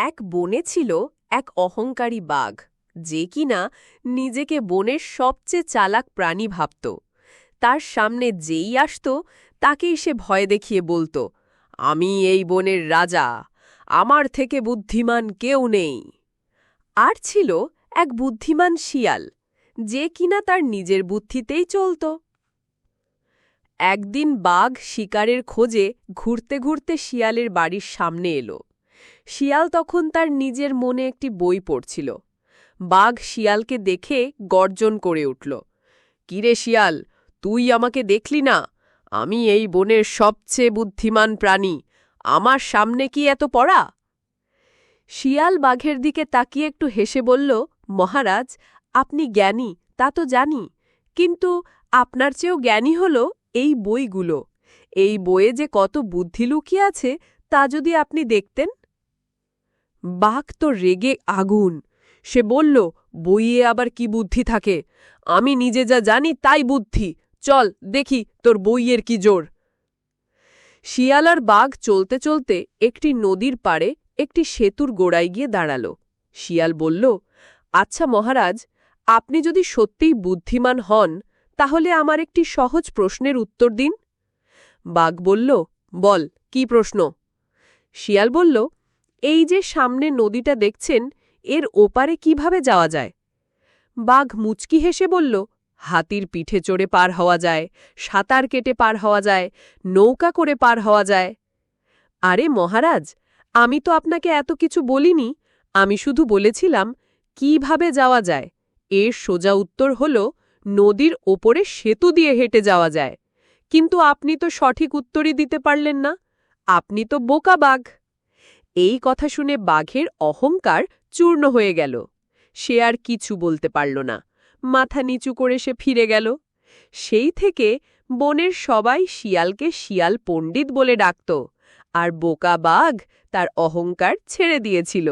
এক বনে ছিল এক অহংকারী বাঘ, যে কিনা নিজেকে বনের সবচেয়ে চালাক প্রাণী ভাবত। তার সামনে যেই আসত তাকেই সে ভয় দেখিয়ে বলত, আমি এই বনের রাজা, আমার থেকে বুদ্ধিমান কেউ নেই। আর ছিল এক বুদ্ধিমান শিয়াল, যে কিনা তার নিজের বুদ্ধিতেই চলত। একদিন বাঘ শিকারের খোঁজে ঘুরতে ঘুরতে শিয়ালের বাড়ির সামনে এলো। শিয়াল তখন তার নিজের মনে একটি বই পড়ছিল। বাঘ শিয়ালকে দেখে গর্জন করে উঠল, কিরে শিয়াল, তুই আমাকে দেখলি না? আমি এই বনের সবচেয়ে বুদ্ধিমান প্রাণী, আমার সামনে কি এত পড়া? শিয়াল বাঘের দিকে তাকিয়ে একটু হেসে বলল, মহারাজ, আপনি জ্ঞানী তা তো জানি, কিন্তু আপনার চেয়েও জ্ঞানী হল এই বইগুলো। এই বইয়ে যে কত বুদ্ধি লুকিয়ে আছে তা যদি আপনি দেখতেন। বাঘ তো রেগে আগুন। সে বলল, বইয়ে আবার কি বুদ্ধি থাকে? আমি নিজে যা জানি তাই বুদ্ধি। চল দেখি তোর বইয়ের কি জোর। শিয়াল আর বাঘ চলতে চলতে একটি নদীর পাড়ে একটি সেতুর গোড়ায় গিয়ে দাঁড়াল। শিয়াল বলল, আচ্ছা মহারাজ, আপনি যদি সত্যিই বুদ্ধিমান হন তাহলে আমার একটি সহজ প্রশ্নের উত্তর দিন। বাঘ বলল, বল, কি প্রশ্ন? শিয়াল বলল, এই যে সামনে নদীটা দেখছেন, এর ওপারে কিভাবে যাওয়া যায়? বাঘ মুচকি হেসে বলল, হাতির পিঠে চড়ে পার হওয়া যায়, সাঁতার কেটে পার হওয়া যায়, নৌকা করে পার হওয়া যায়। আরে মহারাজ, আমি তো আপনাকে এত কিছু বলিনি, আমি শুধু বলেছিলাম কিভাবে যাওয়া যায়। এর সোজা উত্তর হল নদীর ওপরে সেতু দিয়ে হেঁটে যাওয়া যায়। কিন্তু আপনি তো সঠিক উত্তরই দিতে পারলেন না, আপনি তো বোকা বাঘ। এই কথা শুনে বাঘের অহংকার চূর্ণ হয়ে গেল। সে আর কিছু বলতে পারল না, মাথা নিচু করে সে ফিরে গেল। সেই থেকে বনের সবাই শিয়ালকে শিয়াল পণ্ডিত বলে ডাকত, আর বোকা বাঘ তার অহংকার ছেড়ে দিয়েছিল।